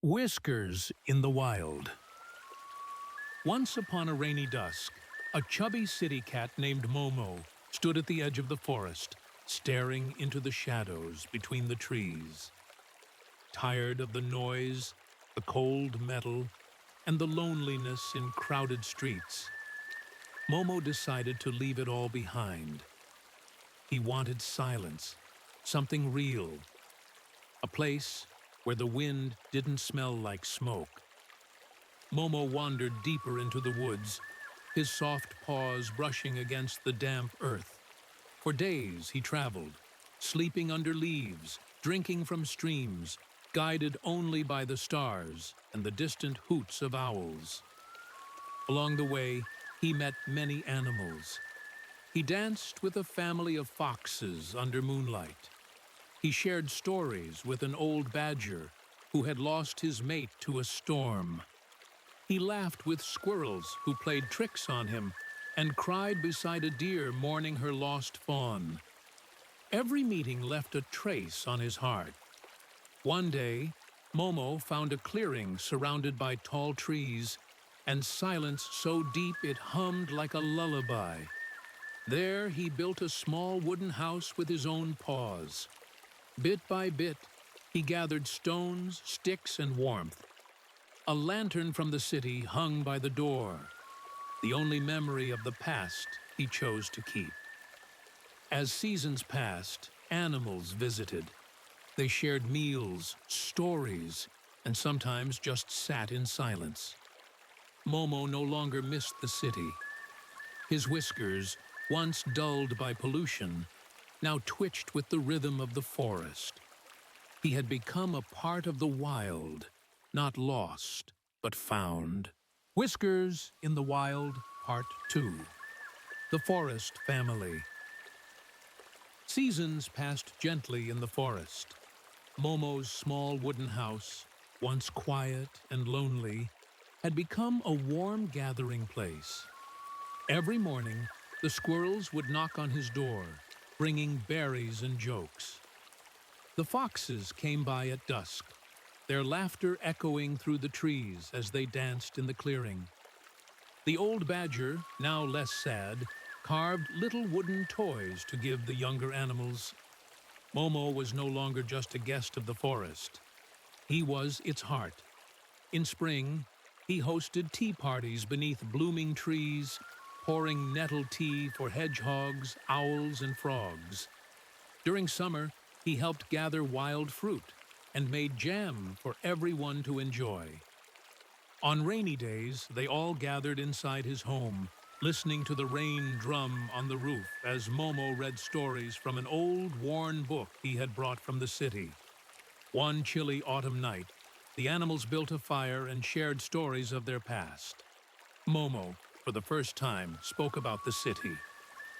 Whiskers in the Wild. Once upon a rainy dusk, a chubby city cat named Momo stood at the edge of the forest, staring into the shadows between the trees. Tired of the noise, the cold metal, and the loneliness in crowded streets, Momo decided to leave it all behind. He wanted silence, something real, a place where the wind didn't smell like smoke. Momo wandered deeper into the woods, his soft paws brushing against the damp earth. For days he traveled, sleeping under leaves, drinking from streams, guided only by the stars and the distant hoots of owls. Along the way, he met many animals. He danced with a family of foxes under moonlight. He shared stories with an old badger who had lost his mate to a storm. He laughed with squirrels who played tricks on him and cried beside a deer mourning her lost fawn. Every meeting left a trace on his heart. One day, Momo found a clearing surrounded by tall trees and silence so deep it hummed like a lullaby. There he built a small wooden house with his own paws. Bit by bit, he gathered stones, sticks, and warmth. A lantern from the city hung by the door, the only memory of the past he chose to keep. As seasons passed, animals visited. They shared meals, stories, and sometimes just sat in silence. Momo no longer missed the city. His whiskers, once dulled by pollution, now twitched with the rhythm of the forest. He had become a part of the wild, not lost, but found. Whiskers in the Wild, Part 2. The Forest Family. Seasons passed gently in the forest. Momo's small wooden house, once quiet and lonely, had become a warm gathering place. Every morning, the squirrels would knock on his door, bringing berries and jokes. The foxes came by at dusk, their laughter echoing through the trees as they danced in the clearing. The old badger, now less sad, carved little wooden toys to give the younger animals. Momo was no longer just a guest of the forest. He was its heart. In spring, he hosted tea parties beneath blooming trees, pouring nettle tea for hedgehogs, owls, and frogs. During summer, he helped gather wild fruit and made jam for everyone to enjoy. On rainy days, they all gathered inside his home, listening to the rain drum on the roof as Momo read stories from an old, worn book he had brought from the city. One chilly autumn night, the animals built a fire and shared stories of their past. Momo, for the first time, spoke about the city.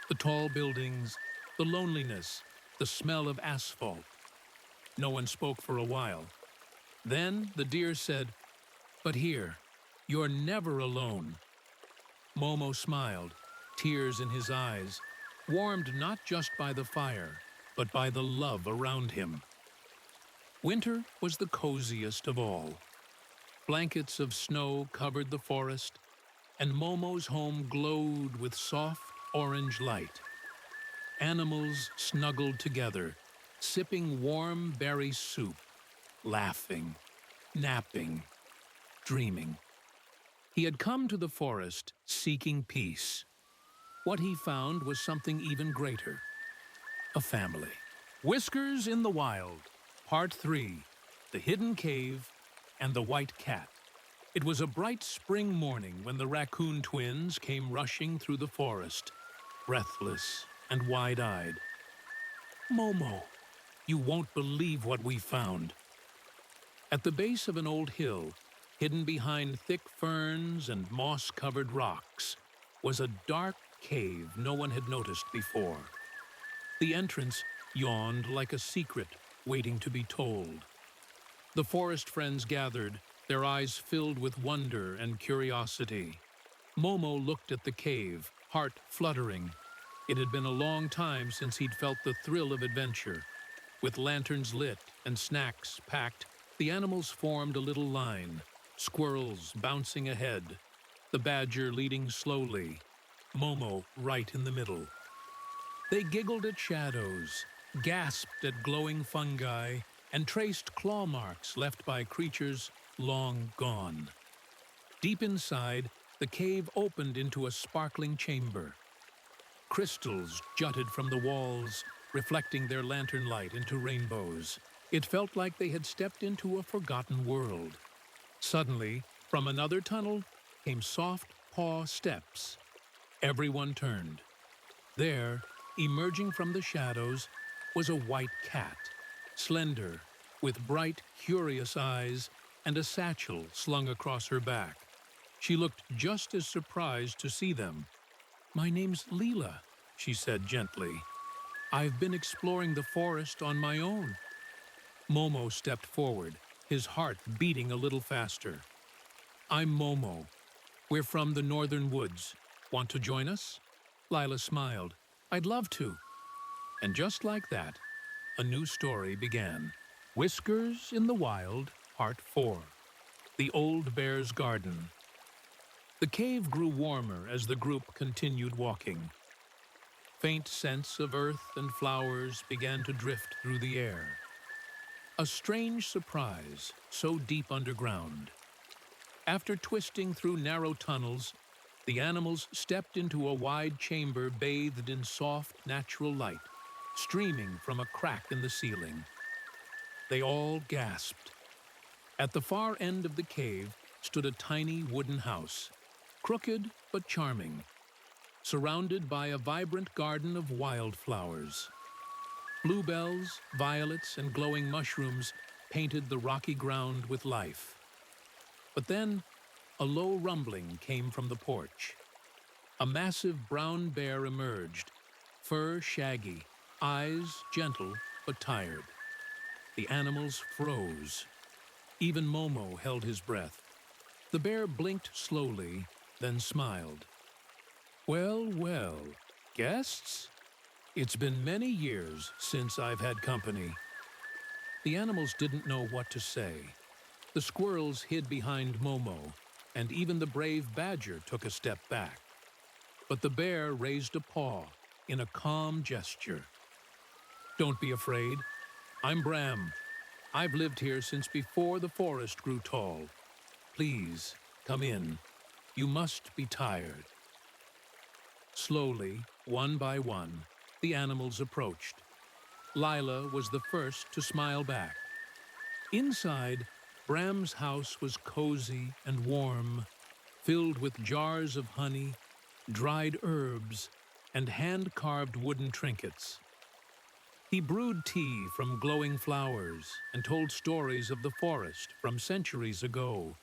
The tall buildings, the loneliness, the smell of asphalt. No one spoke for a while. Then the deer said, "But here, you're never alone." Momo smiled, tears in his eyes, warmed not just by the fire, but by the love around him. Winter was the coziest of all. Blankets of snow covered the forest, and Momo's home glowed with soft orange light. Animals snuggled together, sipping warm berry soup, laughing, napping, dreaming. He had come to the forest seeking peace. What he found was something even greater: a family. Whiskers in the Wild, Part 3. The Hidden Cave and the White Cat. It was a bright spring morning when the raccoon twins came rushing through the forest, breathless and wide-eyed. "Momo, you won't believe what we found." At the base of an old hill, hidden behind thick ferns and moss-covered rocks, was a dark cave no one had noticed before. The entrance yawned like a secret waiting to be told. The forest friends gathered, their eyes filled with wonder and curiosity. Momo looked at the cave, heart fluttering. It had been a long time since he'd felt the thrill of adventure. With lanterns lit and snacks packed, The animals formed a little line, squirrels bouncing ahead, the badger leading slowly, Momo right in the middle. They giggled at shadows, gasped at glowing fungi, and traced claw marks left by creatures long gone. Deep inside, the cave opened into a sparkling chamber. Crystals jutted from the walls, reflecting their lantern light into rainbows. It felt like they had stepped into a forgotten world. Suddenly, from another tunnel, came soft paw steps. Everyone turned. There, emerging from the shadows, was a white cat, slender, with bright, curious eyes and a satchel slung across her back. She looked just as surprised to see them. "My name's Leela," she said gently. "I've been exploring the forest on my own." Momo stepped forward, his heart beating a little faster. "I'm Momo. We're from the northern woods. Want to join us?" Lila smiled. "I'd love to." And just like that, a new story began. Whiskers in the Wild, Part 4. The Old Bear's Garden. The cave grew warmer as the group continued walking. Faint scents of earth and flowers began to drift through the air. A strange surprise, so deep underground. After twisting through narrow tunnels, the animals stepped into a wide chamber bathed in soft, natural light, streaming from a crack in the ceiling. They all gasped. At the far end of the cave stood a tiny wooden house, crooked but charming, surrounded by a vibrant garden of wildflowers. Bluebells, violets, and glowing mushrooms painted the rocky ground with life. But then, a low rumbling came from the porch. A massive brown bear emerged, fur shaggy, eyes gentle but tired. The animals froze. Even Momo held his breath. The bear blinked slowly, then smiled. "Well, well, guests? It's been many years since I've had company." The animals didn't know what to say. The squirrels hid behind Momo, and even the brave badger took a step back. But the bear raised a paw in a calm gesture. "Don't be afraid. I'm Bram. I've lived here since before the forest grew tall. Please, come in. You must be tired." Slowly, one by one, the animals approached. Lila was the first to smile back. Inside, Bram's house was cozy and warm, filled with jars of honey, dried herbs, and hand-carved wooden trinkets. He brewed tea from glowing flowers and told stories of the forest from centuries ago,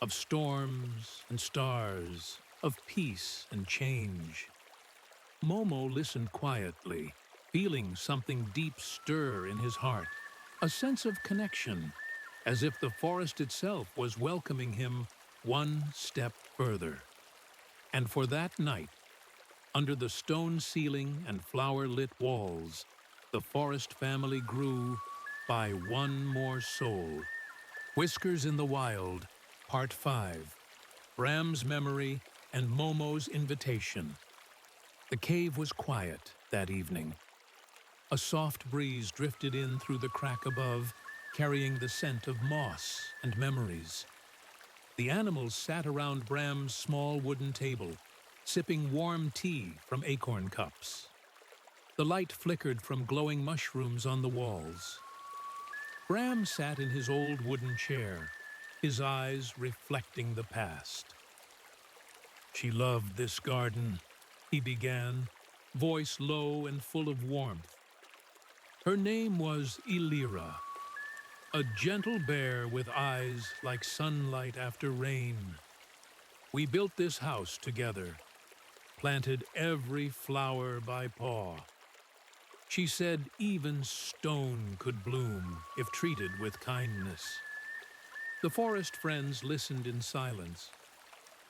of storms and stars, of peace and change. Momo listened quietly, feeling something deep stir in his heart, a sense of connection, as if the forest itself was welcoming him one step further. And for that night, under the stone ceiling and flower-lit walls, the forest family grew by one more soul. Whiskers in the Wild, Part 5. Bram's Memory and Momo's Invitation. The cave was quiet that evening. A soft breeze drifted in through the crack above, carrying the scent of moss and memories. The animals sat around Bram's small wooden table, sipping warm tea from acorn cups. The light flickered from glowing mushrooms on the walls. Bram sat in his old wooden chair, his eyes reflecting the past. "She loved this garden," he began, voice low and full of warmth. "Her name was Elira, a gentle bear with eyes like sunlight after rain. We built this house together, planted every flower by paw. She said even stone could bloom if treated with kindness." The forest friends listened in silence.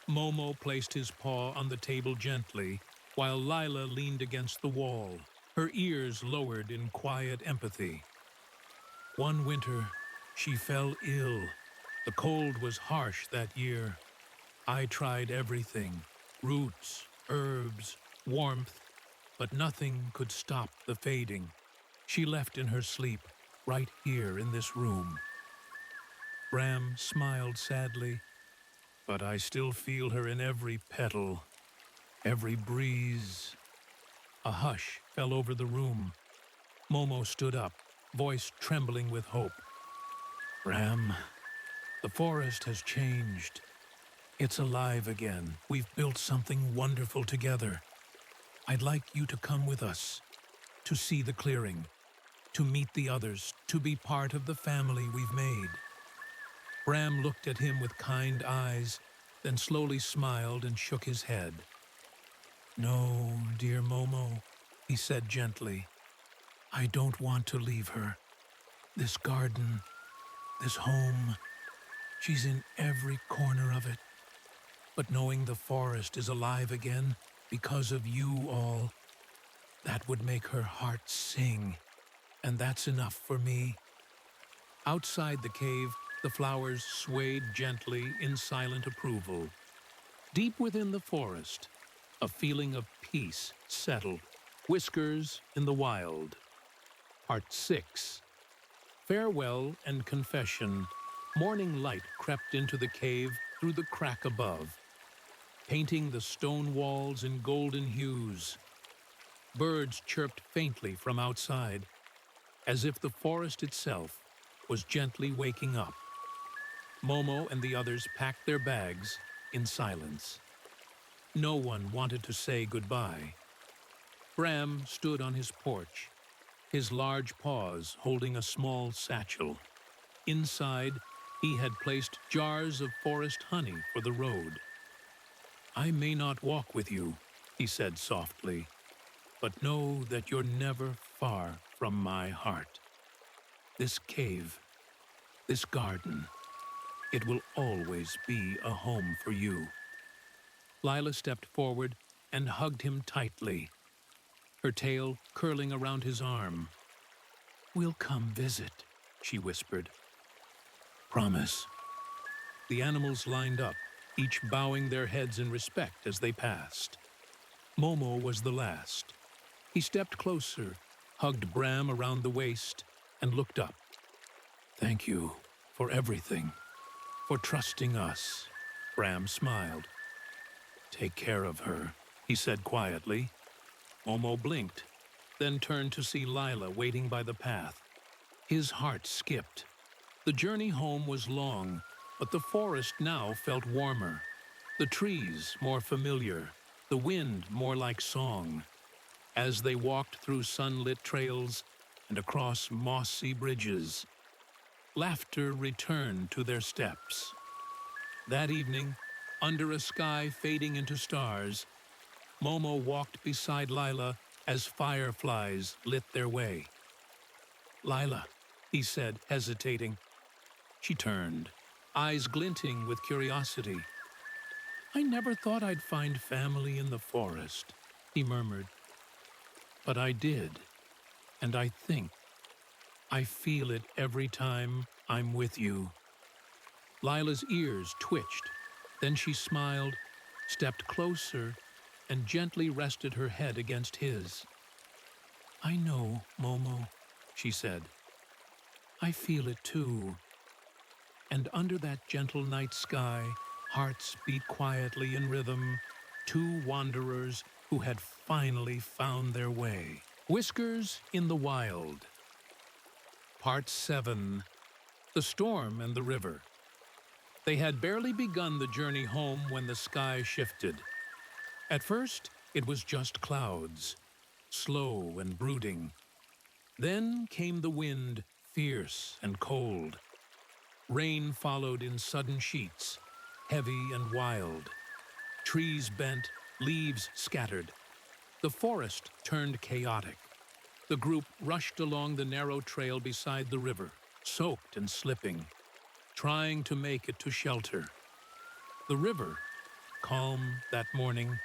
Momo placed his paw on the table gently, while Lila leaned against the wall, her ears lowered in quiet empathy. "One winter, She fell ill. The cold was harsh that year. I tried everything, roots, herbs, warmth, but nothing could stop the fading. She left in her sleep, right here in this room. Bram smiled sadly, but I still feel her in every petal, every breeze. A hush fell over the room. Momo stood up, voice trembling with hope. Bram, the forest has changed. It's alive again. We've built something wonderful together. I'd like you to come with us, to see the clearing, to meet the others, to be part of the family we've made. Bram looked at him with kind eyes, then slowly smiled and shook his head. No, dear Momo, he said gently. I don't want to leave her. This garden, this home, she's in every corner of it. But knowing the forest is alive again because of you all, that would make her heart sing, and that's enough for me. Outside the cave, the flowers swayed gently in silent approval. Deep within the forest, a feeling of peace settled. Whiskers in the Wild. Part 6. Farewell and confession. Morning light crept into the cave through the crack above, painting the stone walls in golden hues. Birds chirped faintly from outside, as if the forest itself was gently waking up. Momo and the others packed their bags in silence. No one wanted to say goodbye. Bram stood on his porch, his large paws holding a small satchel. Inside, he had placed jars of forest honey for the road. I may not walk with you, he said softly, but know that you're never far from my heart. This cave, this garden, it will always be a home for you. Lila stepped forward and hugged him tightly, her tail curling around his arm. We'll come visit, she whispered. Promise. The animals lined up, each bowing their heads in respect as they passed. Momo was the last. He stepped closer, hugged Bram around the waist, and looked up. Thank you for everything, for trusting us. Bram smiled. Take care of her, he said quietly. Momo blinked, then turned to see Lila waiting by the path. His heart skipped. The journey home was long, but the forest now felt warmer. The trees more familiar, the wind more like song. As they walked through sunlit trails and across mossy bridges, laughter returned to their steps. That evening, under a sky fading into stars, Momo walked beside Lila as fireflies lit their way. Lila, he said, hesitating. She turned, eyes glinting with curiosity. I never thought I'd find family in the forest, he murmured. But I did, and I think, I feel it every time I'm with you. Lila's ears twitched, then she smiled, stepped closer, and gently rested her head against his. I know, Momo, she said. I feel it too. And under that gentle night sky, hearts beat quietly in rhythm, two wanderers who had finally found their way. Whiskers in the Wild. Part 7. The Storm and the River. They had barely begun the journey home when the sky shifted. At first, it was just clouds, slow and brooding. Then came the wind, fierce and cold. Rain followed in sudden sheets, heavy and wild. Trees bent, leaves scattered. The forest turned chaotic. The group rushed along the narrow trail beside the river, soaked and slipping, trying to make it to shelter. The river, calm that morning,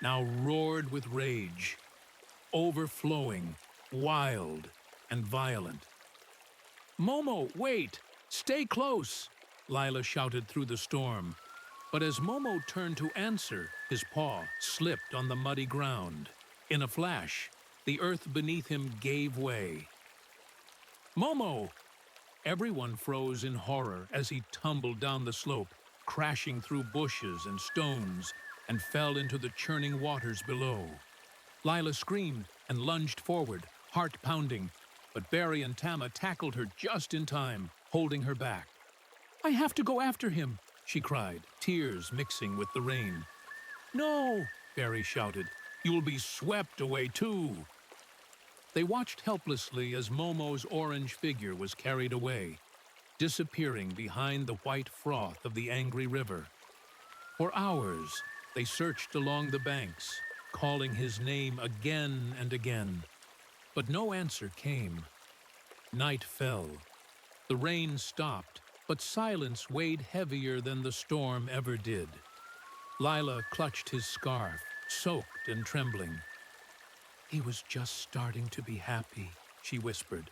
now roared with rage, overflowing, wild and violent. Momo, wait! "Stay close!" Lila shouted through the storm. But as Momo turned to answer, his paw slipped on the muddy ground. In a flash, the earth beneath him gave way. "Momo!" Everyone froze in horror as he tumbled down the slope, crashing through bushes and stones, and fell into the churning waters below. Lila screamed and lunged forward, heart pounding, but Barry and Tama tackled her just in time, holding her back. "I have to go after him," she cried, tears mixing with the rain. "No!" Barry shouted. "You'll be swept away too!" They watched helplessly as Momo's orange figure was carried away, disappearing behind the white froth of the angry river. For hours, they searched along the banks, calling his name again and again, but no answer came. Night fell. The rain stopped, but silence weighed heavier than the storm ever did. Lila clutched his scarf, soaked and trembling. "He was just starting to be happy," she whispered.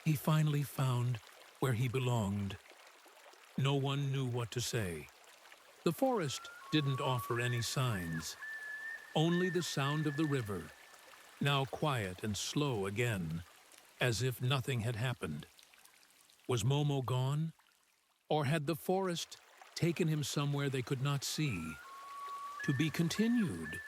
"He finally found where he belonged." No one knew what to say. The forest didn't offer any signs. Only the sound of the river, now quiet and slow again, as if nothing had happened. Was Momo gone? Or had the forest taken him somewhere they could not see? To be continued.